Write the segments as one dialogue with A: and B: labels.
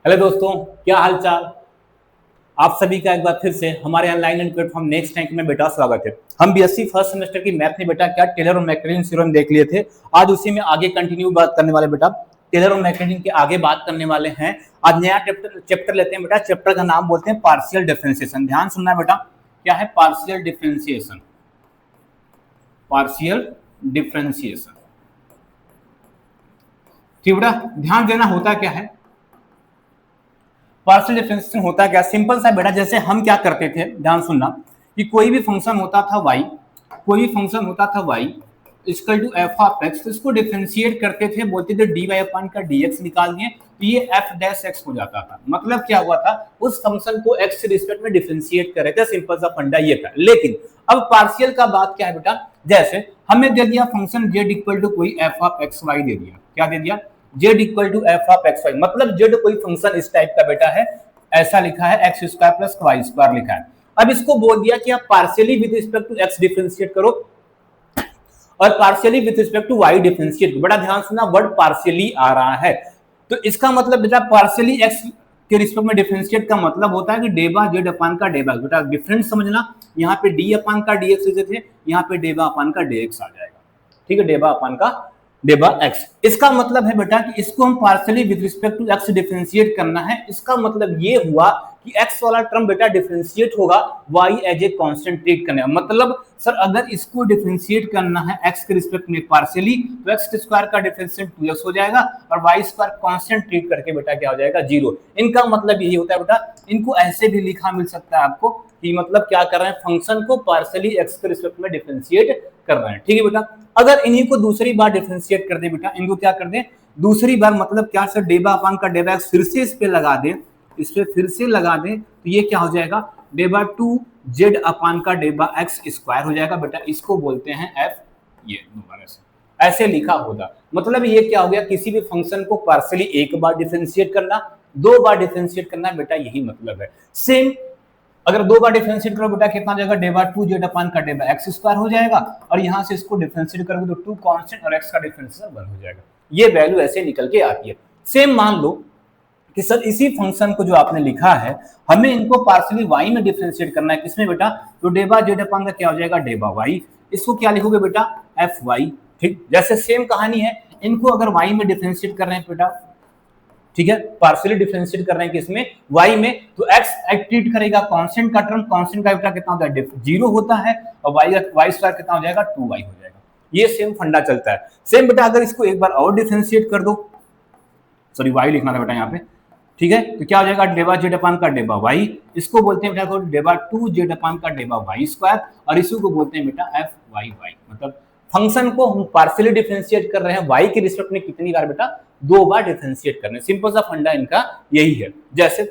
A: Hello दोस्तों, क्या हाल चाल। आप सभी का एक बार फिर से हमारे online and platform next rank में बेटा स्वागत है। हम बीएससी फर्स्ट सेमेस्टर की मैथ में बेटा क्या टेलर और मैकलॉरिन थ्योरम देख लिए थे। आज उसी में आगे कंटिन्यू बात करने वाले बेटा टेलर और मैकलॉरिन के आगे बात करने वाले हैं। आज नया चैप्टर लेते हैं बेटा। चैप्टर का नाम बोलते हैं पार्शियल डिफरेंशिएशन। ध्यान सुनना है बेटा, क्या है पार्शियल डिफरेंशिएशन। पार्शियल डिफरेंशिएशन, ठीक बेटा, ध्यान देना। होता क्या है पार्शियल डिफरेंशिएशन, होता क्या, सिंपल सा बेटा। जैसे हम क्या करते थे, ध्यान सुनना, कि कोई भी फंक्शन होता था y, कोई भी फंक्शन होता था y equal to F of X, तो इसको डिफरेंशिएट करते थे, बोलते थे डी वाई अपन का dx निकाल दिए तो ये एफ डैश एक्स हो जाता था। मतलब क्या हुआ था, उस फंक्शन को x के रिस्पेक्ट में डिफरेंशिएट कर रहे थे। सिंपल सा फंडा ये था। लेकिन अब पार्शियल का बात क्या है बेटा, जैसे हमें दे दिया फंक्शन z इक्वल टू कोई एफ ऑफ एक्स वाई दे दिया, क्या दे दिया, z equal to F of X Y, मतलब z कोई फंक्शन इस टाइप का बेटा है, ऐसा लिखा है X square plus Y square लिखा है। अब इसको बोल दिया कि आप partially with respect to X differentiate करो और partially with respect to Y differentiate करो। बड़ा ध्यान सुनना, वर्ड पार्शियली आ रहा है, तो इसका मतलब बेटा पार्शियली एक्स के रिस्पेक्ट में डिफरेंशिएट का मतलब होता है कि डेबा जेड अपान का डेबा। बेटा डिफरेंस समझना, यहाँ पे डी अपान का डी एक्स थे, यहाँ पे डेबा अपान का डी एक्स आ जाएगा। ठीक है, डेबा अपान का डेबा एक्स। इसका मतलब है बेटा कि इसको हम partially with respect to X differentiate करना है। इसका मतलब ये हुआ कि एक्स वाला टर्म बेटा डिफरेंशिएट होगा Y as a constant treat करने का। मतलब सर अगर इसको डिफरेंशिएट करना है एक्स के रिस्पेक्ट में पार्शियली, तो एक्स स्क्वायर का डिफरेंशिएट 2x हो जाएगा और वाई स्क्वायर कांस्टेंट ट्रीट करके बेटा क्या हो जाएगा, 0। इनका मतलब यही होता है बेटा। इनको ऐसे भी लिखा मिल सकता है आपको कि मतलब क्या कर रहे हैं, फंक्शन को पार्शियली एक्स के रिस्पेक्ट में डिफरेंशिएट कर रहे हैं। ठीक है बेटा, अगर इन्हीं को दूसरी बार डिफरेंशिएट कर दे बेटा, इनको क्या कर दे दूसरी बार, मतलब क्या सर डेबा अपान का डेबा एक्स फिर से इस पे लगा दे, इस पे फिर से लगा दें तो ये क्या हो जाएगा, डेबा 2z अपान का डेबा एक्स स्क्वायर हो जाएगा बेटा। इसको बोलते हैं एफ। ये दोबारा से ऐसे लिखा होगा, मतलब ये क्या हो गया, किसी भी फंक्शन को पार्शियली एक बार डिफरेंशिएट करना, दो बार डिफरेंशिएट करना बेटा, यही मतलब है। सेम अगर दो बार डिफरेंशिएट करो बेटा कितना हो जाएगा, डेबा 2z अपान का डेबा एक्स स्क्वायर हो जाएगा और यहां से इसको डिफरेंशिएट करोगे तो 2 कांस्टेंट और x का डिफरेंशिएशन 1 हो जाएगा। ये वैल्यू ऐसे निकल के आती है। सेम मान लो कि सर इसी फंक्शन को जो आपने लिखा है हमें इनको पार्शियली y में डिफरेंशिएट करना है। किसमें बेटा, तो डेबा जेड अपान का क्या हो जाएगा, डेबा y। इसको क्या लिखोगे बेटा, एफ वाई। ठीक, जैसे सेम कहानी है, इनको अगर y में डिफरेंशिएट कर रहे हैं बेटा, ठीक है, पार्शियली डिफरेंशिएट कर रहे हैं किसमें, y में, तो x ट्रीट करेगा कांस्टेंट का टर्म, कांस्टेंट का बेटा कितना होता है, 0 होता है और y स्क्वायर कितना हो जाएगा, 2y हो जाएगा। ये सेम फंडा चलता है। सेम बेटा अगर इसको एक बार और डिफरेंशिएट कर दो, सॉरी y लिखना था बेटा यहाँ पे, ठीक है, तो क्या हो जाएगा, डेबा जेड अपान का डेबा y, इसको बोलते हैं बेटा डेबा 2z अपान का डेबा y स्क्वायर और इसी को बोलते हैं बेटा एफ वाई वाई। मतलब फंक्शन को हम पार्शियली डिफरेंशिएट कर रहे हैं y के रिस्पेक्ट में कितनी बार बेटा, 2 बार डिफरेंशिएट करने। सिंपल सा फंडा इनका यही है। जैसे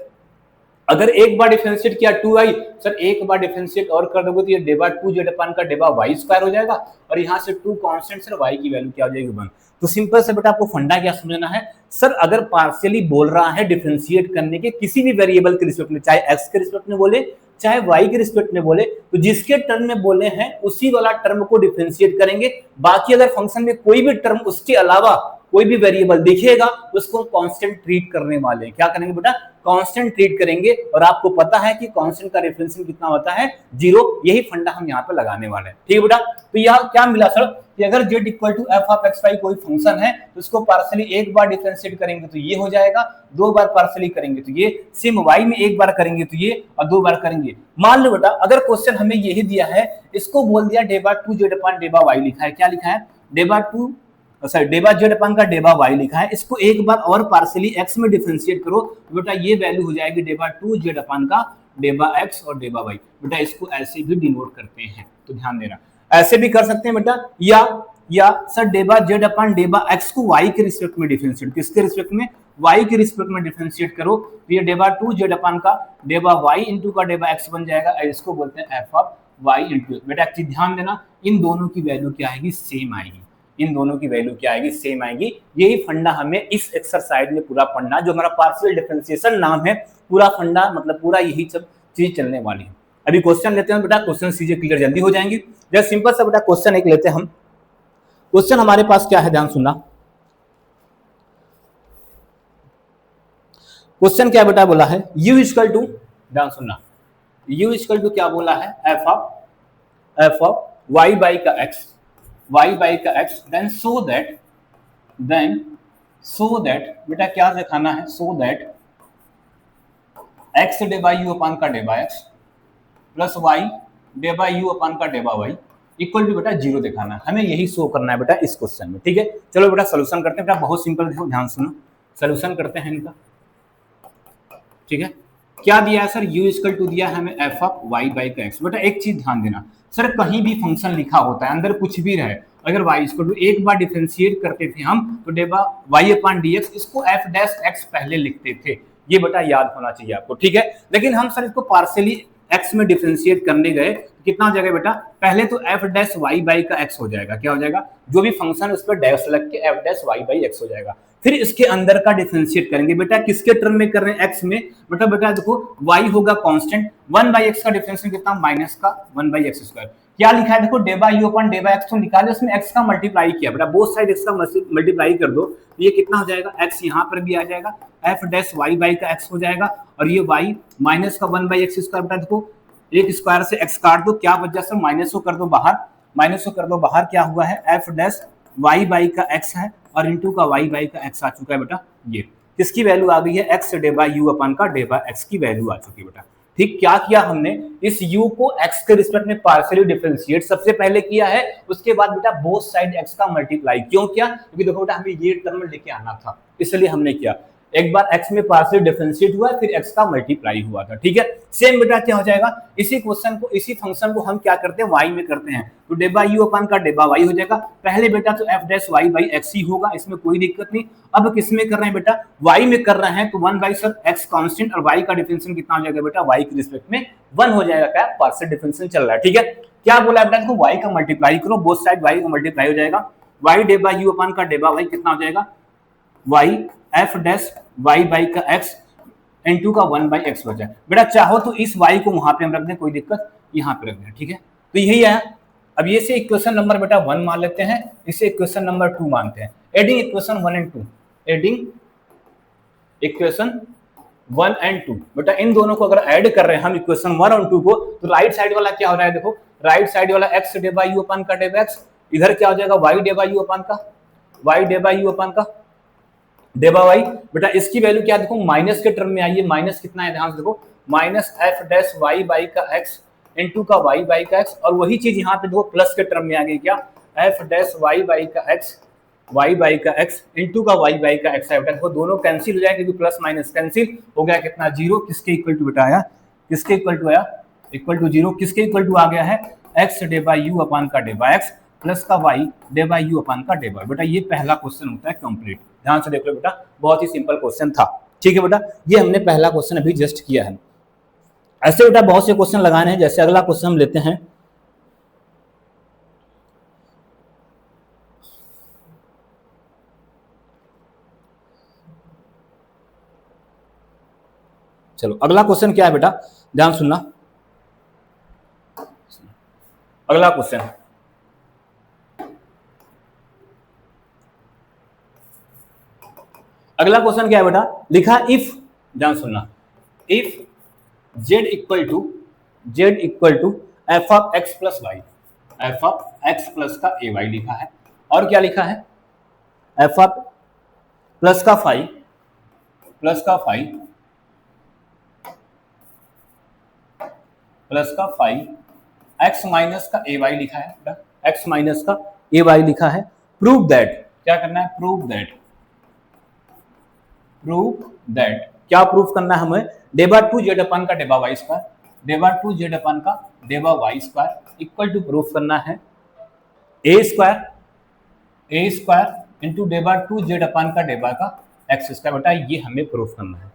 A: अगर एक बार डिफरेंशिएट किया 2y, सर एक बार डिफरेंशिएट और कर दोगे तो ये डेबा 2z अपान का डेबा y स्क्वायर हो जाएगा और यहाँ से 2 कांस्टेंट सर y की वैल्यू क्या हो जाएगी, 1। तो सिंपल से बेटा आपको फंडा क्या समझना है, सर अगर पार्शियली बोल रहा है डिफरेंशिएट करने के किसी भी वेरिएबल के रिस्पेक्ट में, चाहे x के रिस्पेक्ट में बोले चाहे y के रिस्पेक्ट में बोले, तो जिसके टर्म में बोले हैं उसी वाला टर्म को डिफरेंशिएट करेंगे। बाकी अगर फंक्शन में कोई भी टर्म उसके अलावा कोई भी वेरिएबल दिखेगा उसको कांस्टेंट ट्रीट करने वाले हैं। क्या करेंगे बेटा, कांस्टेंट ट्रीट करेंगे। और आपको पता है कि कांस्टेंट का डिफरेंशियल कितना होता है, 0। यही फंडा हम यहाँ पे लगाने वाले हैं। ठीक है बेटा, तो यहाँ क्या मिला सर कि अगर z equal to F of X Y कोई फंक्शन है तो उसको पार्शियली एक बार डिफरेंशिएट करेंगे तो ये हो जाएगा, 2 बार पार्शियली करेंगे तो ये, सेम y में एक बार करेंगे तो ये और 2 बार करेंगे। मान लो बेटा अगर क्वेश्चन हमें यही दिया है, इसको बोल दिया डेबा 2z अपान डेबा y लिखा है, क्या लिखा है, डेबा डेबा जेड अपान का डेबा y लिखा है, इसको एक बार और पार्शियली x में डिफरेंशिएट करो तो बेटा ये वैल्यू हो जाएगी डेबा 2z अपान का डेबा x और डेबा y। बेटा इसको ऐसे भी डिनोट करते हैं, तो ध्यान देना, ऐसे भी कर सकते हैं बेटा, या सर डेबा जेड अपान डेबा x को y के रिस्पेक्ट में डिफरेंशिएट, किसके रिस्पेक्ट में, y के रिस्पेक्ट में डिफरेंशिएट करो तो ये डेबा 2z अपान का डेबा y इंटू का डेबा x बन जाएगा। इसको बोलते हैं एफ ऑफ y इंटू। बेटा एक चीज ध्यान देना, इन दोनों की वैल्यू क्या आएगी, सेम आएगी। इन दोनों की वैल्यू क्या आएगी, सेम आएगी। यही फंडा हमें इस एक्सरसाइज में पूरा पढ़ना, जो हमारा पार्शियल डिफरेंशिएशन नाम है, पूरा फंडा मतलब पूरा यही सब चीज चलने वाली है। अभी क्वेश्चन लेते हैं बेटा, क्वेश्चन चीजें क्लियर जल्दी हो जाएंगी। जैसे सिंपल सा बेटा क्वेश्चन एक लेते हैं हम। क्वेश्चन हमारे पास क्या है, ध्यान सुनना। क्वेश्चन क्या बेटा बोला है, u इक्वल टू, ध्यान सुनना, u इक्वल टू क्या बोला है, एफ ऑफ y बाई का x, देन सो दैट बेटा क्या दिखाना है, so that x del by u upon का del by x plus y del by u upon का del by y equal to बेटा जीरो दिखाना है, हमें यही शो करना है बेटा इस क्वेश्चन में। ठीक है, चलो बेटा सोल्यूशन करते हैं बेटा, बहुत सिंपल, देखो ध्यान सुनो, सोल्यूशन करते हैं इनका। ठीक है, क्या दिया है सर, u इक्वल टू दिया है हमें एफ ऑफ y बाई का x। बेटा एक चीज ध्यान देना, सर कहीं भी फंक्शन लिखा होता है, अंदर कुछ भी रहे, अगर y इक्वल टू एक बार डिफरेंशिएट करते थे हम तो डेबा y अपान dx, इसको f डैश x पहले लिखते थे, ये बेटा याद होना चाहिए आपको। ठीक है, लेकिन हम सर इसको पार्शियली x में डिफरेंशिएट करने गए, कितना हो जाएगा बेटा, पहले तो f डैश y बाई का x हो जाएगा, क्या हो जाएगा, जो भी फंक्शन उस पर डैश लग के f dash y by x हो जाएगा। फिर इसके अंदर का डिफरेंशिएट करेंगे बेटा, किसके टर्म में कर रहे हैं, x में, बेटा देखो y होगा कांस्टेंट, 1 बाई x का डिफरेंशिएट कितना, माइनस का 1 बाई एक्स स्क्वायर, क्या लिखा है देखो, डेबा यू अपन डेबा एक्स तो निकाले, उसमें x का मल्टीप्लाई किया बेटा, बोथ साइड x का मल्टीप्लाई कर दो, ये कितना हो जाएगा, x यहाँ पर भी आ जाएगा, f डैश y बाई का x हो जाएगा, और ये y माइनस का 1 बाई एक्स स्क्वायर, बेटा देखो एक स्क्वायर से x काट दो, क्या बच जाए सर, माइनस को कर दो बाहर, माइनस को कर दो बाहर, क्या हुआ है, f डैश y बाई का x है और इनटू का y बाई का x आ चुका है बेटा, ये किसकी वैल्यू आ गई है, x डेबा u अपन का डेबा x की वैल्यू आ चुकी है बेटा। ठीक, क्या किया हमने, इस u को x के रिस्पेक्ट में पार्शियली डिफरेंशिएट सबसे पहले किया है, उसके बाद बेटा बोथ साइड x का मल्टीप्लाई, क्यों किया, क्योंकि देखो बेटा हमें ये टर्म लेके आना था, इसलिए हमने किया, एक बार x में पार्शियल डिफरेंशिएट हुआ फिर x का मल्टीप्लाई हुआ था। ठीक है, सेम बेटा क्या हो जाएगा, इसी क्वेश्चन को, इसी फंक्शन को हम क्या करते हैं, y में करते हैं, तो डेबा u अपन का डेबा y हो जाएगा, पहले बेटा तो f dash y by x ही होगा, इसमें कोई दिक्कत नहीं। अब किस में कर रहे हैं बेटा, y में कर रहे हैं, तो 1 बाई सर x कांस्टेंट और y का डिफरेंशियल कितना हो जाएगा बेटा, y के रिस्पेक्ट में 1 हो जाएगा, क्या पार्शियल डिफरेंशियल चल रहा है। ठीक है, क्या बोला बेटा, देखो y का मल्टीप्लाई करो, बोथ साइड y का मल्टीप्लाई हो जाएगा, y डेबा u अपन का डेबा y कितना हो जाएगा, y f dash y by का x इनटू का 1 बाई एक्स बचा है। बेटा चाहो तो इस y को वहां पे हम रख दें, कोई दिक्कत, यहाँ पे रख दें। ठीक है, तो यही है। अब ये से इक्वेशन नंबर बेटा 1 मान लेते हैं, इसे इक्वेशन नंबर 2 मानते हैं, adding equation 1 and 2, adding equation 1 and 2, बेटा इन दोनों को अगर ऐड कर रहे हैं हम इक्वेशन 1 और 2 को, तो राइट साइड वाला क्या हो रहा है, देखो राइट साइड वाला x डेबा u अपन का डेबा x, इधर क्या हो जाएगा y डेबा u अपन का, y डेबा u अपन का डेबा वाई, बेटा इसकी वैल्यू क्या देखो, माइनस के टर्म में आई है, माइनस कितना है, ध्यान से देखो, minus F dash Y by का एक्स इनटू का वाई बाई का एक्स, और वही चीज यहाँ पे देखो प्लस के टर्म में आ गई, क्या एफ डैश वाई बाई का एक्स वाई बाई का एक्स इनटू का वाई बाई का एक्स है बेटा, देखो दोनों कैंसिल हो जाएंगे, क्योंकि प्लस माइनस कैंसिल हो गया, कितना जीरो, किसके इक्वल टू बेटा आया, किसके इक्वल टू आया, इक्वल टू जीरो, किसके इक्वल टू आ गया है, एक्स डेबा यू अपान का डेबा एक्स प्लस का वाई डेबा यू अपान का डेबा, बेटा ये पहला क्वेश्चन होता है कंप्लीट, ध्यान से देख लो बेटा, बहुत ही सिंपल क्वेश्चन था। ठीक है बेटा, ये हमने पहला क्वेश्चन अभी जस्ट किया है। ऐसे बेटा बहुत से क्वेश्चन लगाने हैं, जैसे अगला क्वेश्चन हम लेते हैं, चलो अगला क्वेश्चन क्या है बेटा, ध्यान सुनना, अगला क्वेश्चन, अगला क्वेश्चन क्या है बेटा, लिखा इफ, ध्यान सुनना, if z equal to F of X plus Y, F of X plus का ए वाई लिखा है, और क्या लिखा है, एफ ऑफ प्लस का फाइव प्लस का फाइव प्लस का फाइव एक्स माइनस का ए वाई लिखा है, एक्स माइनस का ए वाई लिखा है, प्रूव दैट, क्या करना है, प्रूव दैट, प्रूव दैट, क्या प्रूफ करना है हमें, डेबा टू जेड अपन का del y square, del two z upon का del y square equal to proof करना है a square into del two z upon का डेबा का एक्स स्क्वायर, बेटा ये हमें प्रूफ करना है।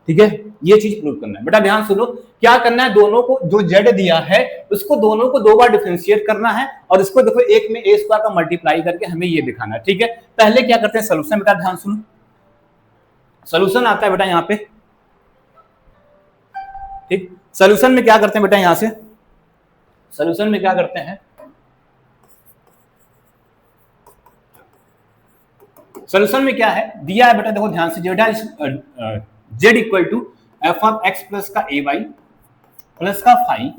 A: ठीक है, ये चीज प्रूफ करना है बेटा, ध्यान सुनो, क्या करना है, दोनों को जो जेड दिया है उसको दोनों को 2 बार डिफरेंशिएट करना है, और इसको देखो एक में ए स्क्वायर का मल्टीप्लाई करके हमें ये दिखाना है। ठीक है, पहले क्या करते हैं, सोल्यूशन, बेटा ध्यान सुनो, सोल्यूशन आता है बेटा यहाँ पे, ठीक, सोल्यूशन में क्या करते हैं बेटा, यहां से सोल्यूशन में क्या करते हैं, सोल्यूशन में क्या है दिया है बेटा, देखो ध्यान से, Z equal to F of X plus का ए वाई प्लस का फाइव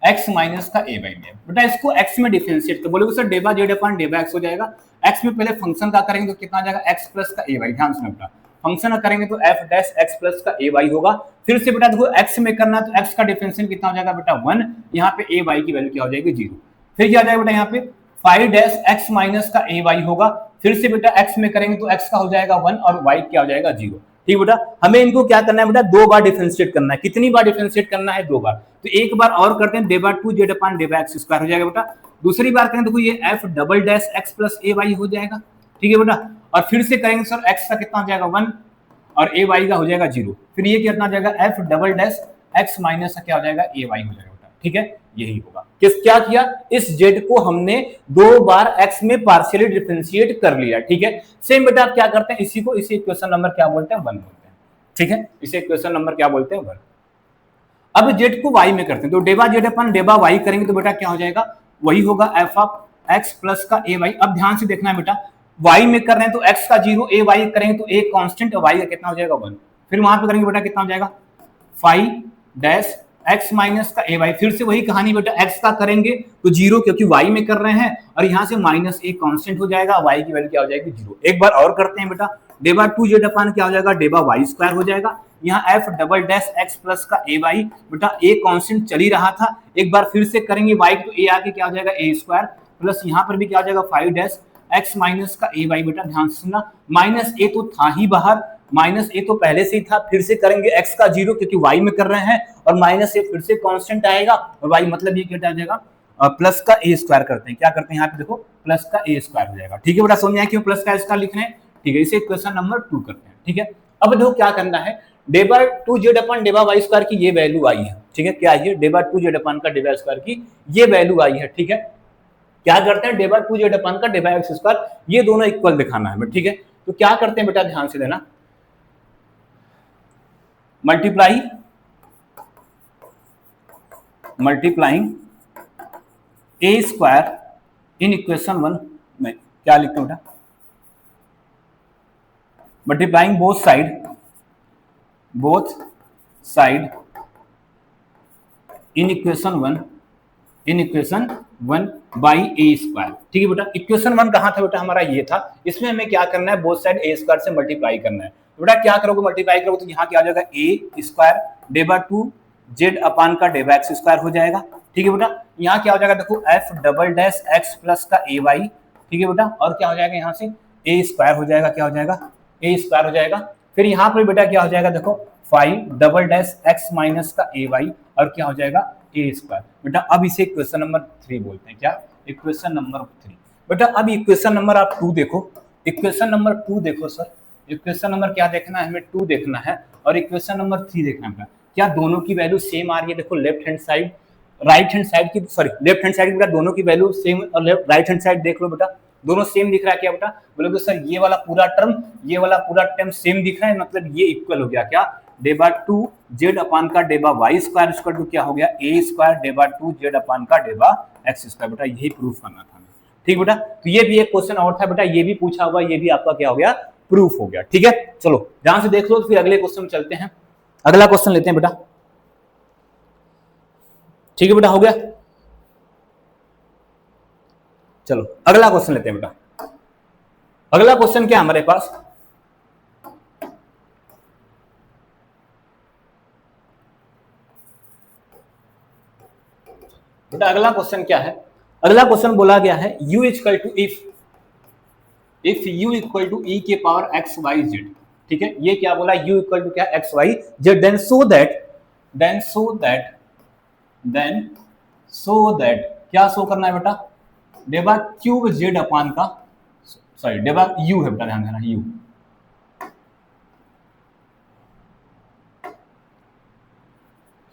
A: एक्स माइनस का ए वाई में। बेटा इसको एक्स में डिफरेंशिएट तो बोलोगे sir डेबा Z upon del x हो जाएगा। एक्स में पहले फंक्शन का करेंगे तो कितना आ जाएगा एक्स प्लस का ए वाई। ध्यान से बेटा फंक्शन करेंगे तो एफ डैश एक्स प्लस का ए वाई होगा। फिर से बेटा देखो एक्स में करना है तो एक्स का डिफरेंशियल कितना हो जाएगा बेटा 1, यहाँ पे ए वाई की वैल्यू क्या हो जाएगी 0। फिर क्या आ जाएगा बेटा यहाँ पे 5 डैश एक्स माइनस का ए वाई होगा। फिर से बेटा एक्स में करेंगे तो एक्स का हो जाएगा 1 और वाई क्या हो जाएगा 0। ठीक बेटा हमें इनको क्या करना है बेटा 2 बार डिफरेंशिएट करना है। कितनी बार डिफरेंशिएट करना है 2 बार। तो एक बार और करते हैं del 2 z upon del x square हो जाएगा बेटा। दूसरी बार करें देखो ये f double dash x plus a y हो जाएगा। ठीक है बेटा और फिर से करेंगे सर एक्स का कितना हो जाएगा 1 और ए वाई का हो जाएगा 0। फिर ये कितना हो जाएगा F double dash x minus का क्या हो जाएगा ए वाई हो जाएगा बेटा। ठीक है यही होगा। क्या किया इस जेड को हमने 2 बार एक्स में पार्शियली डिफरेंशिएट कर लिया। ठीक है सेम बेटा आप क्या करते हैं इसी को इसे इक्वेशन नंबर क्या बोलते हैं 1 बोलते हैं। ठीक है इसे इक्वेशन नंबर क्या बोलते हैं 1। अब जेड को वाई में करते हैं तो डेबा जेड अपन डेबा वाई करेंगे तो बेटा क्या हो जाएगा वही होगा एफ ऑफ एक्स प्लस का ए वाई। अब ध्यान से देखना है बेटा वाई में कर रहे हैं तो एक्स का 0, ए वाई करेंगे तो ए कांस्टेंट वाई का कितना हो जाएगा 1। फिर वहां पे करेंगे बेटा कितना हो जाएगा 5 डैश एक्स माइनस का ए वाई। फिर से वही कहानी बेटा एक्स का करेंगे तो 0 क्योंकि वाई में कर रहे हैं और यहाँ से माइनस ए कांस्टेंट हो जाएगा वाई की वैल्यू क्या हो जाएगी 0। एक बार और करते हैं बेटा डेबा 2 जेड अपान क्या हो जाएगा डेबा वाई स्क्वायर हो जाएगा। यहाँ F double dash x plus का ए वाई बेटा ए कांस्टेंट चल ही रहा था। एक बार फिर से करेंगे वाई तो ए आके क्या हो जाएगा ए स्क्वायर प्लस यहाँ पर भी क्या हो जाएगा 5 डैश एक्स माइनस का ए वाई। बेटा ध्यान से सुनना माइनस ए तो था ही बाहर माइनस ए तो पहले से ही था। फिर से करेंगे एक्स का 0 क्योंकि वाई में कर रहे हैं और माइनस ए फिर से कांस्टेंट आएगा और वाई मतलब ये क्या आ जाएगा प्लस का ए स्क्वायर करते हैं। क्या करते हैं यहाँ पे देखो प्लस का ए स्क्वायर हो जाएगा। ठीक है बेटा समझ आया क्यों प्लस का स्क्वायर लिख रहे हैं। ठीक है इसे क्वेश्चन नंबर 2 करते हैं। ठीक है अब देखो क्या करना है डेबा 2 जेड अपन डेबा वाई स्क्वायर की ये वैल्यू आई है। ठीक है क्या ये डेबा 2 जेड अपन का डेबा स्क्वायर की ये वैल्यू आई है। ठीक है क्या करते हैं डेबा 2 जेड अपन का डेबा एक्स स्क्वायर ये दोनों इक्वल दिखाना है। ठीक है तो क्या करते हैं बेटा ध्यान से देना multiplying A square in equation 1 में क्या लिखते हैं बेटा multiplying both side in equation 1 by A square. ठीक है बेटा इक्वेशन 1 कहां था बेटा हमारा ये था। इसमें हमें क्या करना है बोथ साइड ए स्क्वायर से मल्टीप्लाई करना है। बेटा क्या करोगे मल्टीप्लाई करोगे तो यहाँ क्या आ जाएगा ए स्क्वायर डेबा 2 जेड अपान का डेबा एक्स स्क्वायर हो जाएगा। ठीक है बेटा यहाँ क्या हो जाएगा देखो F double dash x plus का ए वाई। ठीक है बेटा और क्या हो जाएगा यहाँ से ए स्क्वायर हो जाएगा क्या हो जाएगा ए स्क्वायर हो जाएगा। फिर यहाँ पर बेटा क्या हो जाएगा देखो 5 डबल डैश एक्स माइनस का ए वाई और क्या हो जाएगा ए स्क्वायर। बेटा अब इसे इक्वेशन नंबर 3 बोलते हैं। क्या इक्वेशन नंबर 3। बेटा अब इक्वेशन नंबर आप 2 देखो इक्वेशन नंबर 2 देखो सर इक्वेशन नंबर क्या देखना है हमें 2 देखना है और इक्वेशन नंबर 3 देखना है। क्या दोनों की वैल्यू सेम आ रही है देखो left hand side right hand side की सॉरी लेफ्ट हैंड साइड की बेटा दोनों की वैल्यू सेम और राइट हैंड साइड देख लो बेटा दोनों सेम दिख रहा है। क्या बेटा बोलोगे सर ये वाला पूरा टर्म सेम दिख रहा है मतलब ये इक्वल हो गया क्या डेबा 2 जेड अपान का del y square equal to क्या हो गया ए स्क्वायर डेबा 2 जेड अपान का डेबा एक्स स्क्वायर। बेटा यही प्रूफ करना था। ठीक बेटा तो ये भी एक क्वेश्चन और था बेटा ये भी पूछा हुआ ये भी आपका क्या हो गया प्रूफ हो गया। ठीक है चलो ध्यान से देख लो फिर अगले क्वेश्चन चलते हैं। अगला क्वेश्चन लेते हैं बेटा। ठीक है बेटा हो गया चलो अगला क्वेश्चन लेते हैं बेटा। अगला क्वेश्चन क्या हमारे पास बेटा अगला क्वेश्चन क्या है। अगला क्वेश्चन बोला गया है u equal to if u equal to e के पावर x y z। ठीक है ये क्या बोला u इक्वल टू क्या x y z then so that क्या शो करना है बेटा डेबा क्यूब z अपान का सॉरी डेबा u है बेटा ध्यान देना u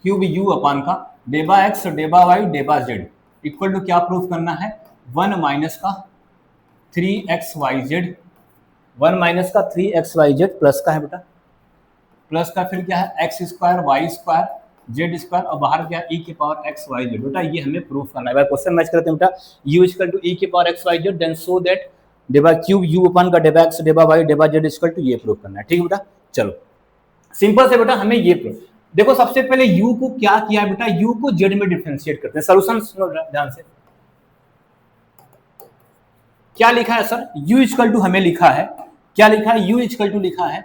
A: क्यूब u अपान का डेबा x डेबा y डेबा z equal to क्या प्रूफ करना है 1 माइनस का 3xyz 1 माइनस का 3xyz प्लस का है बेटा प्लस का फिर क्या है x square y square z square और बाहर क्या e के पावर x y z। बेटा ये हमें प्रूफ करना है। क्वेश्चन मैच करते हैं बेटा u इक्वल टू e के power x y z then so that del cube u upon का डेबा x डेबा y डेबा z equal to ये प्रूफ करना है। ठीक है बेटा चलो सिंपल से बेटा हमें ये देखो, सबसे पहले u को क्या किया है बेटा, u को z में डिफरेंशिएट करते हैं। सोल्यूशन सुनो ध्यान से, क्या लिखा है सर, u इक्वल टू हमें लिखा है, क्या लिखा है, u इक्वल टू लिखा है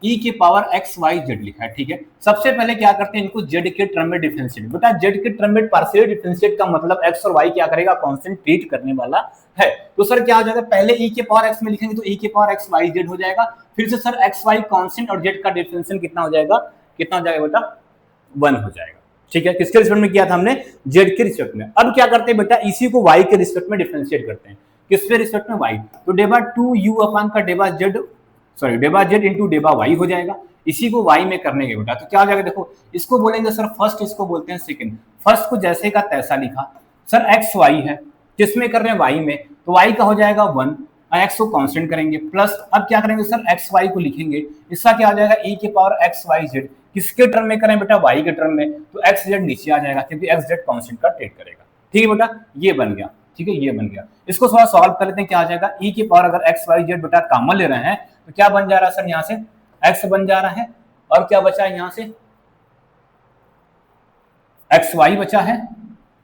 A: e की पावर x y z लिखा है, ठीक है। सबसे पहले क्या करते हैं, इनको z के टर्म में डिफरेंशिएट। बेटा z के टर्म में पार्शियल डिफरेंशिएट का मतलब x और y क्या करेगा, कांस्टेंट ट्रीट करने वाला है। तो सर क्या हो जाएगा, पहले e के पावर x में लिखेंगे तो e के पावर x y z हो जाएगा, फिर से सर x y कांस्टेंट और z का डिफरेंशिएशन कितना हो जाएगा, कितना हो जाएगा बेटा, 1 हो जाएगा, ठीक है। किसके रिस्पेक्ट में किया था हमने, z के रिस्पेक्ट में। अब क्या करते हैं बेटा, इसी को y के रिस्पेक्ट में डिफरेंशिएट करते हैं। किसके रिस्पेक्ट में, y। तो डेबा 2u अपान का del z, sorry del z into del y हो जाएगा। इसी को y में करने के बेटा तो क्या हो जाएगा, देखो इसको बोलेंगे सर फर्स्ट, इसको बोलते हैं सेकंड। फर्स्ट को जैसे का तैसा लिखा, सर एक्स वाई है, किसमें कर रहे हैं, y में, तो y का हो जाएगा 1, x को कांस्टेंट करेंगे, प्लस अब क्या करेंगे सर एक्स वाई को लिखेंगे, इसका क्या हो जाएगा e की पावर एक्स वाई जेड। किसके टर्म में करें बेटा, y के टर्म में, तो एक्स जेड नीचे आ जाएगा क्योंकि एक्स जेड कांस्टेंट का ट्रीट करेगा, ठीक है बेटा, ये बन गया, ठीक है, ये बन गया। इसको थोड़ा सॉल्व कर लेते हैं, क्या आ जाएगा, e की पावर अगर एक्स वाई जेड बेटा कॉमन ले रहे हैं तो क्या बन जा रहा है सर, यहाँ से x बन जा रहा है और क्या बचा है यहाँ से एक्स वाई बचा है,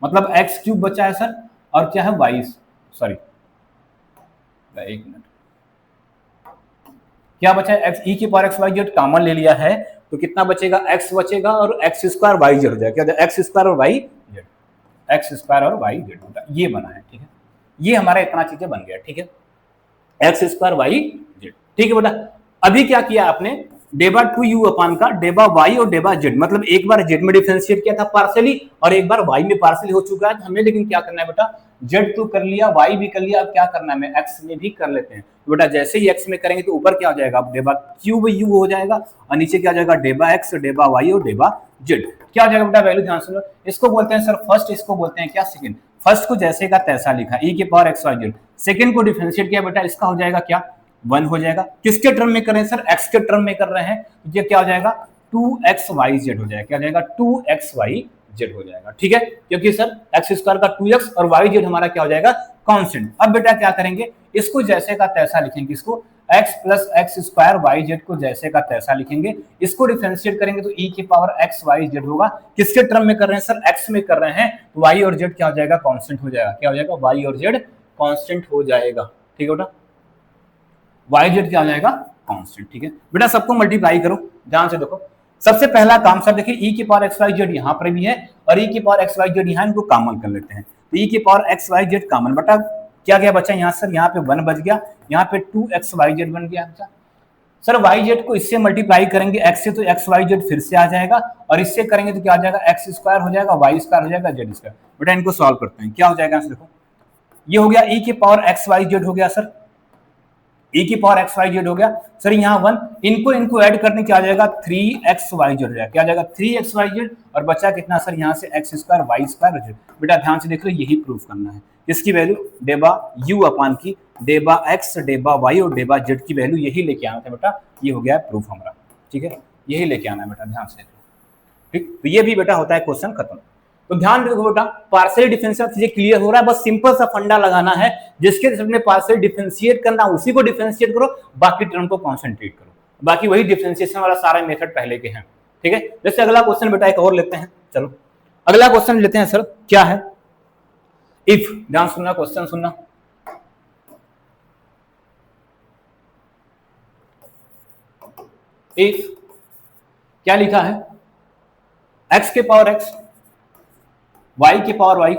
A: मतलब एक्स क्यूब बचा है सर, और क्या है वाई, सॉरी एक मिनट, क्या बचा है, एक्स ई की power x y z common ले लिया है तो कितना बचेगा, एक्स बचेगा और एक्स स्क्वायर वाई जेड हो जाएगा, क्या एक्स स्क्वायर और वाई जेड, एक्स स्क्वायर और वाई जेड होगा, ये बना है, ठीक है, ये हमारा इतना चीजें बन गया, ठीक है, एक्स स्क्वायर वाई जेड, ठीक है बेटा। अभी क्या किया आपने, डेबा 2u अपान का डेबा y और डेबा z, मतलब एक बार z में डिफरेंशिएट किया था पार्शियली और एक बार y में पार्शियली हो चुका है हमें, लेकिन क्या करना है बेटा, z तो कर लिया, y भी कर लिया, अब क्या करना है, हमें x में भी कर लेते हैं। तो बेटा जैसे ही x में करेंगे तो ऊपर क्या हो जाएगा, डेबा क्यूब u हो जाएगा और नीचे क्या हो जाएगा, डेबा x, डेबा y और डेबा z, क्या हो जाएगा बेटा, वैल्यू ध्यान सुनो, इसको बोलते हैं सर फर्स्ट, इसको बोलते हैं क्या, सेकंड। फर्स्ट को जैसे का तैसा लिखा, e की power x y z, second को डिफरेंशिएट किया बेटा, इसका हो जाएगा क्या, 1 हो जाएगा। किसके टर्म में कर रहे हैं सर, x के टर्म में कर रहे हैं, ये क्या हो जाएगा, 2xyz हो जाएगा, क्या हो जाएगा, 2xyz हो जाएगा, ठीक है, क्योंकि सर एक्स स्क्वायर का 2x और yz हमारा क्या हो जाएगा, कांस्टेंट। अब बेटा क्या करेंगे, इसको जैसे का तैसा लिखेंगे, इसको x plus x square yz को जैसे का तैसा लिखेंगे, इसको डिफरेंशिएट करेंगे तो e की पावर एक्स वाई जेड होगा। किसके टर्म में कर रहे हैं सर, x में कर रहे हैं, तो y और z क्या हो जाएगा, कांस्टेंट हो जाएगा, क्या हो जाएगा, y और z कांस्टेंट हो जाएगा, ठीक है बेटा, वाई जेड क्या आ जाएगा, कांस्टेंट, ठीक है बेटा। सबको मल्टीप्लाई करो, ध्यान से देखो, सबसे पहला काम सर देखिए, e की पावर एक्स वाई जेड यहाँ पर भी है और e की पावर एक्स वाई जेड यहाँ, इनको कॉमन कर लेते हैं, तो e की power x y z common, बेटा क्या गया बच्चा यहाँ सर, यहाँ पे 1 बच गया, यहाँ पे 2xyz बन गया बच्चा। सर yz को इससे मल्टीप्लाई करेंगे x से, तो xyz फिर से आ जाएगा और इससे करेंगे तो क्या आ जाएगा, x स्क्वायर हो जाएगा, y स्क्वायर हो जाएगा, z स्क्वायर। बेटा इनको सॉल्व करते हैं, क्या हो जाएगा देखो, ये हो गया e की पावर एक्स वाई जेड हो गया सर, e की पावर एक्स वाई जेड हो गया सर, यहाँ 1, इनको ऐड करने क्या आ जाएगा, 3xyz हो जाएगा, क्या आ जाएगा 3xyz और बचा कितना सर, यहाँ से x स्क्वायर वाई स्क्वायर हो जाएगा। बेटा ध्यान से देख लो, यही प्रूफ करना है, इसकी वैल्यू डेबा u अपान की डेबा x, डेबा y और डेबा z की वैल्यू यही लेके आना था बेटा, ये हो गया प्रूफ हमारा, ठीक है, यही लेके आना है बेटा, ध्यान से, ठीक, तो ये भी बेटा होता है क्वेश्चन खत्म। तो ध्यान रखो बेटा, पार्शियल डिफरेंशियल चीजें क्लियर हो रहा है, बस सिंपल सा फंडा लगाना है, जिसके रिजल्ट में पार्शियल डिफरेंशिएट करना उसी को डिफरेंशिएट करो, बाकी टर्म को कॉन्सेंट्रेट करो, बाकी वही डिफरेंशिएशन वाला सारा मेथड पहले के हैं, ठीक है। जैसे अगला क्वेश्चन बेटा एक और लेते हैं, चलो अगला क्वेश्चन लेते हैं सर, क्या है, इफ, ध्यान सुनना, क्वेश्चन सुनना, इफ क्या लिखा है, x के पावर x, y की पावर y,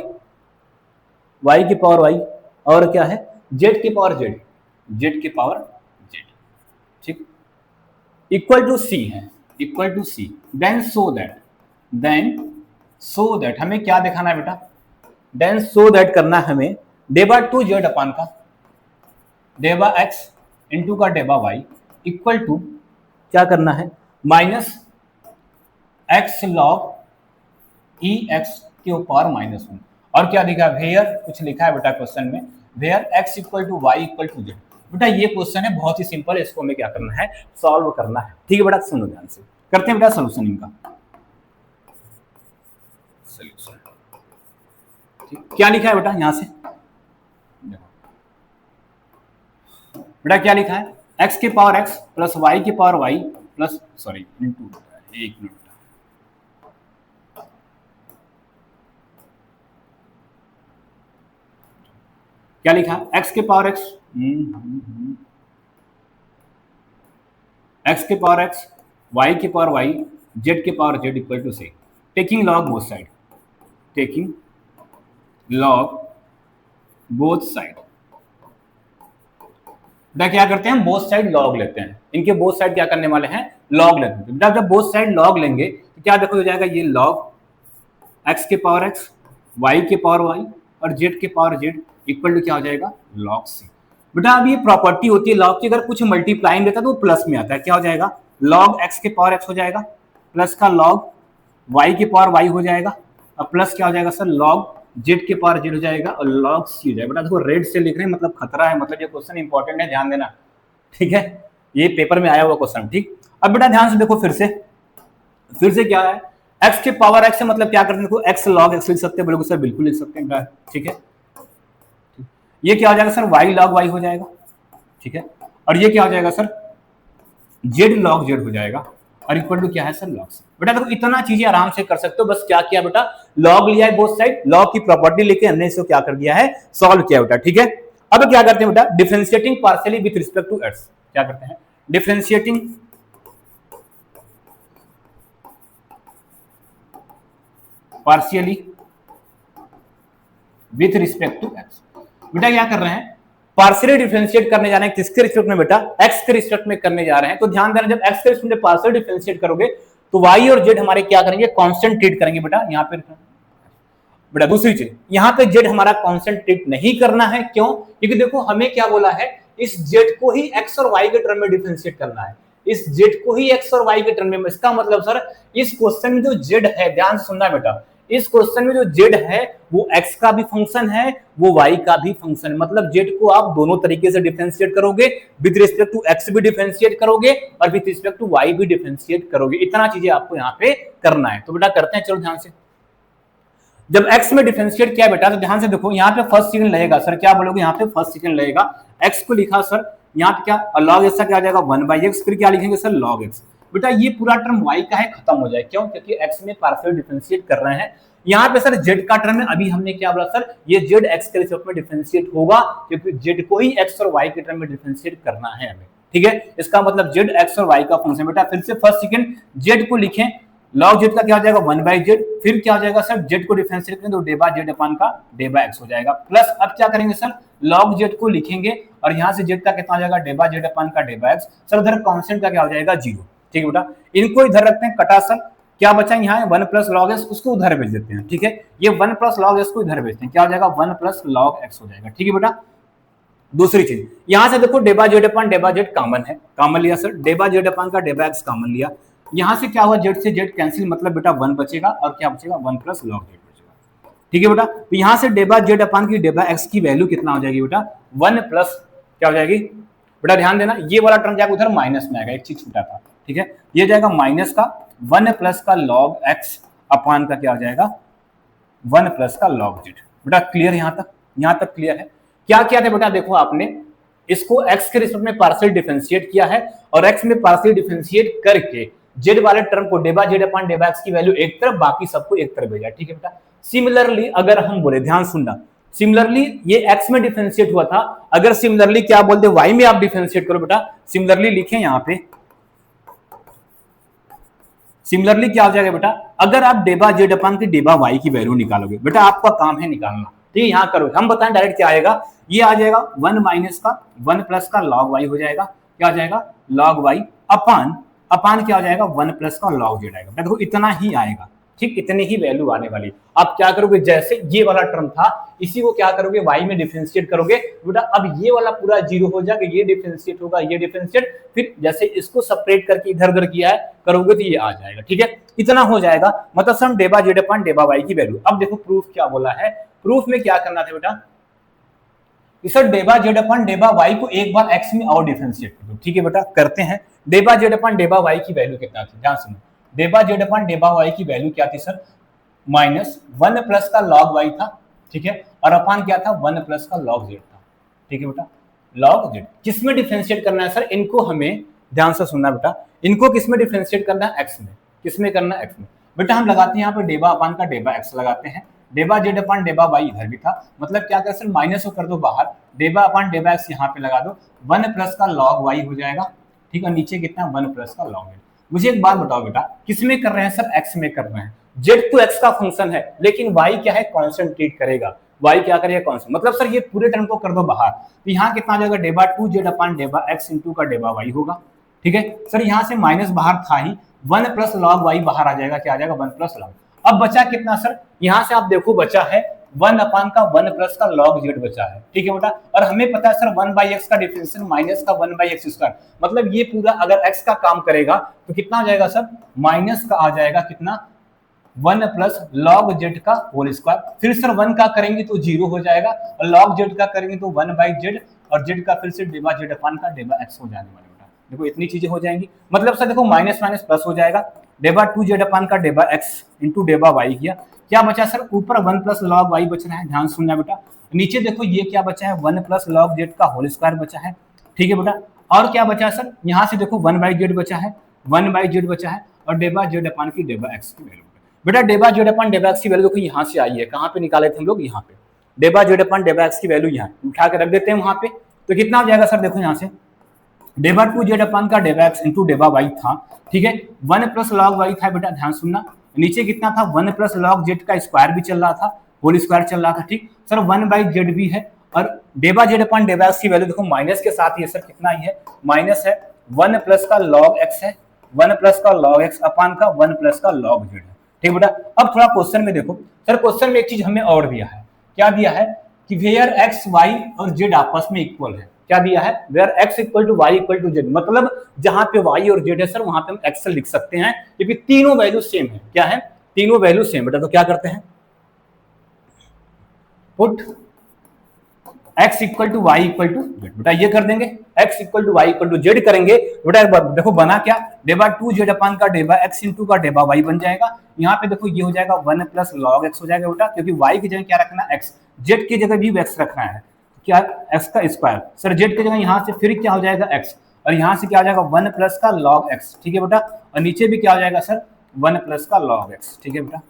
A: y की पावर y और क्या है, z की पावर z, z की पावर z, ठीक, इक्वल टू c है, equal to c, then so that हमें क्या दिखाना है बेटा, देन सो दैट करना है हमें, डेबा 2z अपान का डेबा x इंटू का डेबा y इक्वल टू क्या करना है, minus x log e x के ऊपर -1, और क्या लिखा है, वेयर, कुछ लिखा है बेटा क्वेश्चन में, where x equal to y equal to z. बेटा ये क्वेश्चन है बहुत ही सिंपल है, इसको हमें क्या करना है, सॉल्व करना है, ठीक है बेटा, सुनो ध्यान से, करते हैं बेटा सोल्यूशन इनका, सोल्यूशन, क्या लिखा है बेटा, यहां से बेटा क्या लिखा है, x की पावर x प्लस y की power y plus sorry into, एक मिनट, क्या लिखा, x के पावर x, x के पावर x, y के पावर y, z के पावर z इक्वल टू से taking log both side, taking log both side. बेटा क्या करते हैं, बोथ साइड लॉग लेते हैं, इनके बोथ साइड क्या करने वाले हैं, लॉग लेते हैं। बेटा जब बोथ साइड लॉग लेंगे तो क्या देखो हो जाएगा, ये लॉग x के पावर x, y के पावर y और z के पावर z इक्वल टू क्या हो जाएगा, लॉग c। बेटा अब ये प्रॉपर्टी होती है लॉग की, अगर कुछ मल्टीप्लाइंग देता है तो वो प्लस में आता है, क्या हो जाएगा, लॉग x के पावर x हो जाएगा, प्लस का लॉग y के पावर y हो जाएगा, और प्लस क्या हो जाएगा सर, लॉग z के पावर z हो जाएगा, और लॉग c हो जाएगा। बेटा देखो रेड से लिख रहे हैं मतलब खतरा है, मतलब ये क्वेश्चन इंपॉर्टेंट है, ध्यान देना, ठीक है, ये पेपर में आया हुआ क्वेश्चन, ठीक। अब बेटा ध्यान से देखो, फिर से क्या है, x के पावर x से मतलब क्या करते हैं, देखो x log x लिख सकते हैं, बोलोगे सर बिल्कुल लिख सकते हैं, ठीक है। ये क्या हो जाएगा सर, y log y हो जाएगा, ठीक है, और ये क्या हो जाएगा सर, z log z हो जाएगा, और इक्वल टू क्या है सर, log c। बेटा देखो इतना चीजें आराम से कर सकते हो, बस क्या किया बेटा, log लिया है बोथ साइड, log की प्रॉपर्टी लेके हमने इसको क्या कर दिया है, सॉल्व किया बेटा, ठीक है। अब क्या करते हैं बेटा, differentiating partially with respect to x, क्या करते हैं, differentiating partially with respect to x। बेटा क्या कर रहे हैं, पार्शियली डिफरेंशिएट करने जा रहे हैं, किसके रिस्पेक्ट में बेटा, x के रिस्पेक्ट में करने जा रहे हैं। तो ध्यान देना, जब x के रिस्पेक्ट में पार्शियल डिफरेंशिएट करोगे तो y और z हमारे क्या करेंगे, कांस्टेंट ट्रीट करेंगे बेटा। यहाँ पे बेटा दूसरी चीज, यहाँ पे z हमारा कांस्टेंट ट्रीट नहीं करना है, क्यों, क्योंकि देखो हमें क्या बोला है, इस z को ही x और y के टर्म में डिफरेंशिएट करना है, इस z को ही x और y के टर्म में। इसका मतलब सर इस क्वेश्चन में जो z है, ध्यान से सुनना बेटा, इस क्वेश्चन में जो z है वो x का भी फंक्शन है, वो y का भी फंक्शन है, मतलब z को आप दोनों तरीके से डिफरेंशिएट करोगे, विद रिस्पेक्ट टू x भी डिफरेंशिएट करोगे और विद रिस्पेक्ट टू y भी डिफरेंशिएट करोगे। इतना चीजें आपको यहाँ पे करना है। तो बेटा करते हैं, चलो ध्यान से। जब x में डिफरेंशिएट किया बेटा, तो ध्यान से देखो, यहाँ पे फर्स्ट सेकंड लगेगा, सर क्या बोलोगे, यहाँ पे फर्स्ट सेकंड लगेगा, x को लिखा सर, यहाँ पे क्या log x का क्या आ जाएगा 1/x, फिर क्या लिखेंगे सर log x। बेटा ये पूरा टर्म y का है, खत्म हो जाए, क्यों, क्योंकि x में पार्शियल डिफरेंशिएट कर रहे हैं। यहाँ पे सर z का टर्म है, अभी हमने क्या बोला सर, ये z x के रिस्पेक्ट में डिफरेंशिएट होगा, क्योंकि z को ही x और y के टर्म में डिफरेंशिएट करना है हमें, ठीक है। इसका मतलब z x और y का फंक्शन। बेटा फिर से फर्स्ट सेकंड z को लिखें, log z का क्या हो जाएगा 1/z, फिर क्या हो जाएगा सर, z को डिफरेंशिएट करें तो डेबा z अपन का डेबा x हो जाएगा, प्लस अब क्या करेंगे सर, log z को लिखेंगे और यहाँ से z का कितना हो जाएगा, डेबा z अपन का डेबा x। सर उधर कांस्टेंट का क्या हो जाएगा 0, ठीक है बेटा। इनको इधर रखते हैं, कटा सर, क्या बचा यहाँ 1 प्लस log s, उसको उधर भेज देते हैं, ठीक है। ये 1 प्लस log s को इधर भेजते हैं, क्या हो जाएगा 1 प्लस log x हो जाएगा, ठीक है बेटा। दूसरी चीज, यहां से देखो डेबा z अपन डेबा z कॉमन है, कॉमन लिया सर, डेबा z अपन का डेबा x कॉमन लिया, यहां से क्या हुआ, z से z कैंसिल, मतलब बेटा 1 बचेगा, और क्या बचेगा 1 प्लस log z बचेगा, ठीक है बेटा। तो यहां से डेबा z अपन की डेबा x की वैल्यू कितना हो जाएगी बेटा, 1 प्लस क्या हो जाएगी बेटा, ध्यान देना, ये वाला टर्म जाएगा उधर माइनस में आएगा, एक चीज छूटा था, ठीक है, ये जाएगा माइनस का 1 प्लस का log x अपान का क्या हो जाएगा 1 प्लस का log z। बेटा क्लियर, यहां तक क्लियर है। क्या किया था बेटा, देखो आपने इसको x के रिस्पेक्ट में पार्शियल डिफरेंशिएट किया है, और x में पार्शियल डिफरेंशिएट करके z वाले टर्म को डेबा z अपान डेबा x की वैल्यू एक तरफ, बाकी सबको एक तरफ भेजा, ठीक है बेटा। सिमिलरली अगर हम बोले, ध्यान सुनना, सिमिलरली ये x में डिफरेंशिएट हुआ था, अगर सिमिलरली क्या बोलते y में आप डिफरेंशिएट करो बेटा, सिमिलरली लिखें यहाँ पे, सिमिलरली क्या हो जाएगा बेटा, अगर आप डेबा z अपान की डेबा y की वैल्यू निकालोगे, बेटा आपका काम है निकालना, ठीक है, यहाँ करो, हम बताएं डायरेक्ट क्या आएगा, ये आ जाएगा 1 माइनस का 1 प्लस का log y हो जाएगा, क्या हो जाएगा log y अपान क्या हो जाएगा 1 प्लस का log z आएगा। देखो इतना ही आएगा, ठीक, इतने ही वैल्यू आने वाली। आप क्या करोगे, जैसे ये वाला टर्म था इसी को क्या करोगे y में डिफरेंशिएट करोगे, बेटा अब ये वाला पूरा 0 हो जाएगा, ये डिफरेंशिएट होगा, ये डिफरेंशिएट, फिर जैसे इसको सेपरेट करके इधर उधर किया है करोगे तो ये आ जाएगा, ठीक है, इतना हो जाएगा। मतलब सम डेबा z अपान डेबा y की वैल्यू। अब देखो प्रूफ क्या बोला है, प्रूफ में क्या करना था बेटा, सर डेबा z अपान डेबा y को एक बार x में और डिफरेंशिएट कर दो, ठीक है बेटा, करते हैं। डेबा z अपान डेबा y की वैल्यू कितना थी, ध्यान सुनो, डेबा z अपान डेबा y की वैल्यू क्या थी सर, माइनस 1 प्लस का log y था, ठीक है, और अपान क्या था 1 प्लस का log z था, ठीक है बेटा, log z। किसमें डिफरेंशिएट करना है सर, इनको हमें ध्यान से सुनना बेटा, इनको किस में डिफरेंशिएट करना है, एक्स में। किस में करना है, एक्स में। बेटा हम लगाते हैं यहाँ पे डेबा अपान का डेबा एक्स लगाते हैं, डेबा जेड अपान डेबा वाई इधर भी था, मतलब क्या कर सर माइनस को कर दो बाहर, डेबा अपान डेबा एक्स यहाँ पे लगा दो, 1 प्लस का लॉग वाई हो जाएगा, ठीक है, नीचे कितना 1 प्लस का लॉग जेड। मुझे एक बात बताओ बेटा, किस में कर रहे हैं सर, एक्स में कर रहे हैं, जेड तो एक्स का फंक्शन है लेकिन वाई क्या है, कांस्टेंट ट्रीट करेगा, वाई क्या करेगा, कांस्टेंट, मतलब सर ये पूरे टर्म को कर दो बाहर, तो यहाँ कितना आ जाएगा, डेबा 2 जेड अपान डेबा एक्स इंटू का डेबा वाई होगा, ठीक है सर, यहाँ से माइनस बाहर था ही, 1 प्लस लॉग वाई बाहर आ जाएगा, क्या आ जाएगा 1 प्लस लॉग। अब बचा कितना सर, यहाँ से आप देखो बचा है 1 अपान का 1 प्लस का लॉग जेड बचा है, ठीक है बेटा, और हमें पता है सर 1 बाई एक्स का डिफरेंशियल माइनस का 1 बाई एक्स स्क्वायर, मतलब ये पूरा अगर एक्स का काम करेगा तो कितना आ जाएगा सर, माइनस का आ जाएगा कितना 1 प्लस लॉग जेड का होल स्क्वायर, फिर सर 1 का करेंगे तो 0 हो जाएगा, और लॉग जेड का करेंगे तो 1 बाई जेड, और जेड का फिर से डेबा जेड अपान का डेबा एक्स हो जाने वाला बेटा, देखो इतनी चीजें हो जाएंगी, मतलब सर देखो माइनस माइनस प्लस हो जाएगा, डेबा 2 जेड अपान का डेबा एक्स इंटू डेबा वाई किया, क्या बचा सर, ऊपर 1 प्लस लॉग वाई बच रहा है, ध्यान सुनना बेटा, नीचे देखो ये क्या बचा है, 1 प्लस लॉग जेड का होल स्क्वायर बचा है, ठीक है बेटा, और क्या बचा सर, यहाँ से देखो 1 बाई जेड बचा है, 1 बाई जेड बचा है, और डेबा जेड अपान की डेबा एक्स की वैल्यू, बेटा डेबा जेड अपान डेबा एक्स की वैल्यू देखो यहाँ से आई है, कहाँ पे निकाले थे हम लोग, यहाँ पे, डेबा जेड अपान डेबा एक्स की वैल्यू यहाँ उठा के रख देते हैं वहां पे, तो कितना हो जाएगा सर, देखो यहाँ से डेबा 2 जेड अपान का डेबा एक्स इंटू डेबा वाई था, ठीक है, 1 प्लस लॉग वाई था बेटा, ध्यान सुनना, नीचे कितना था 1 प्लस लॉग जेड का स्क्वायर भी चल रहा था, होल स्क्वायर चल रहा था, ठीक सर 1 बाई जेड भी है, और डेबा जेड अपान डेबा एक्स की वैल्यू देखो माइनस के साथ ही सर कितना ही है, माइनस है, 1 प्लस का लॉग एक्स है, 1 प्लस का लॉग एक्स अपान का 1 प्लस का लॉग जेड है, ठीक बेटा। अब थोड़ा क्वेश्चन में देखो सर, क्वेश्चन में एक चीज हमें और दिया है, क्या दिया है कि वेयर एक्स वाई और जेड आपस में इक्वल है, क्या दिया है, where x equal to y equal to z, मतलब जहां पे वाई और जेड है सर वहां पे हम एक्स लिख सकते हैं क्योंकि तीनों वैल्यू सेम है, क्या है, तीनों वैल्यू सेम बेटा, तो क्या करते हैं, put x equal to y equal to z, बेटा ये कर देंगे, x equal to y equal to z करेंगे, बेटा देखो बना क्या, डेबा 2 जेड अपान का डेबा x इंटू का डेबा y बन जाएगा, यहाँ पे देखो ये हो जाएगा 1 प्लस लॉग x हो जाएगा बेटा, क्योंकि y की जगह क्या रखना है x, z की जगह भी x रखना है, क्या x का स्क्वायर, सर z की जगह यहाँ से फिर क्या हो जाएगा x, और यहाँ से क्या हो जाएगा 1 प्लस का लॉग x, ठीक है बेटा, और नीचे भी क्या हो जाएगा सर 1 प्लस का लॉग x, ठीक है बेटा।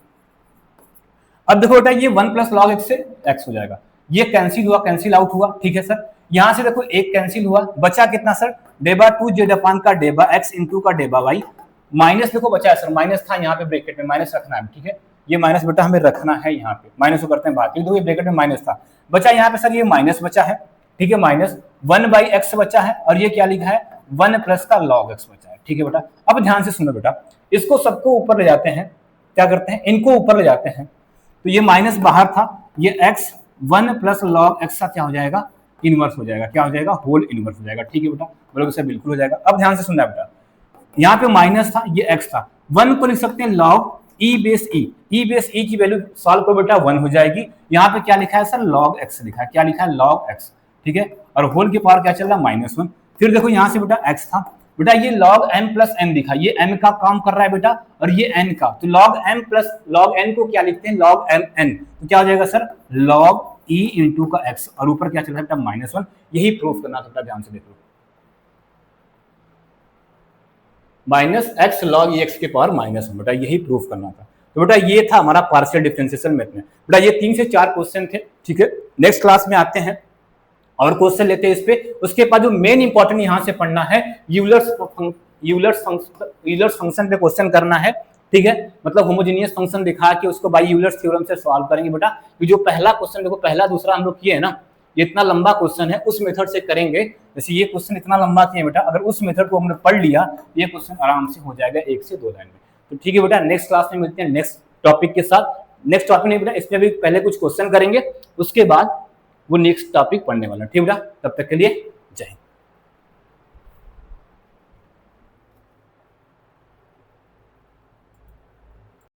A: अब देखो बेटा ये 1 प्लस लॉग x से x हो जाएगा, ये कैंसिल हुआ, कैंसिल आउट हुआ, ठीक है सर, यहां से देखो एक कैंसिल हुआ, बचा कितना सर, डेबा 2 जेड अपान का डेबा x इंटू का डेबा y, माइनस देखो बचा है सर, माइनस था यहाँ पे ब्रैकेट में, माइनस रखना है, ठीक है, ये माइनस बेटा हमें रखना है यहाँ पे, माइनस को करते हैं बात, देखो ये ब्रैकेट में माइनस था, बचा यहाँ पे सर ये माइनस बचा है, ठीक है, माइनस 1 बाई एक्स बचा है, और ये क्या लिखा है 1 प्लस का लॉग एक्स बचा है, ठीक है बेटा। अब ध्यान से सुनो बेटा, इसको सबको ऊपर ले जाते हैं, क्या करते हैं, इनको ऊपर ले जाते हैं, तो ये माइनस बाहर था, ये x 1 प्लस लॉग एक्स का क्या हो जाएगा, इनवर्स हो जाएगा, क्या हो जाएगा, होल इनवर्स हो जाएगा, ठीक है बेटा, बोलोगे सर बिल्कुल हो जाएगा। अब ध्यान से सुनना बेटा, यहाँ पे माइनस था, ये x था, 1 को लिख सकते हैं लॉग e बेस e की वैल्यू सॉल्व करो बेटा 1 हो जाएगी, यहाँ पे क्या लिखा है सर लॉग x लिखा है, क्या लिखा है लॉग x, ठीक है, और होल के पावर क्या चल रहा है -1, फिर देखो यहाँ से बेटा x था, बेटा ये log m प्लस n दिखा, ये m का काम कर रहा है बेटा, और ये n का, तो log m plus log n को क्या लिखते हैं log m n, तो क्या हो जाएगा सर log e इंटू का x, और ऊपर क्या चल रहा है बेटा -1, यही प्रूफ करना था, ध्यान से देख लो, -x log ex के पावर -1, बेटा यही प्रूफ करना था, तो बेटा ये था हमारा पार्शियल डिफरेंशिएशन मेथड में, बेटा ये 3 से 4 क्वेश्चन थे, ठीक है, नेक्स्ट क्लास में आते हैं और क्वेश्चन लेते हैं इस पे, उसके बाद जो मेन इंपॉर्टेंट यहां से पढ़ना है यूलर्स फंक्शन पे क्वेश्चन करना है, ठीक है, मतलब होमोजेनियस फंक्शन दिखा के उसको बाय यूलर्स थ्योरम से सॉल्व करेंगे बेटा, कि जो पहला क्वेश्चन देखो पहला दूसरा हम लोग किए है ना, ये इतना लंबा क्वेश्चन है, उस मेथड से करेंगे, जैसे ये क्वेश्चन इतना लंबा किए बेटा, अगर उस मेथड को हमने पढ़ लिया ये क्वेश्चन आराम से हो जाएगा 1 से 2 लाइन में, तो ठीक है बेटा, नेक्स्ट क्लास में मिलते हैं नेक्स्ट टॉपिक के साथ, नेक्स्ट टॉपिक नहीं बेटा, इसमें भी पहले कुछ क्वेश्चन करेंगे, उसके बाद वो नेक्स्ट टॉपिक पढ़ने वाला, ठीक है, तब तक के लिए जय हिंद।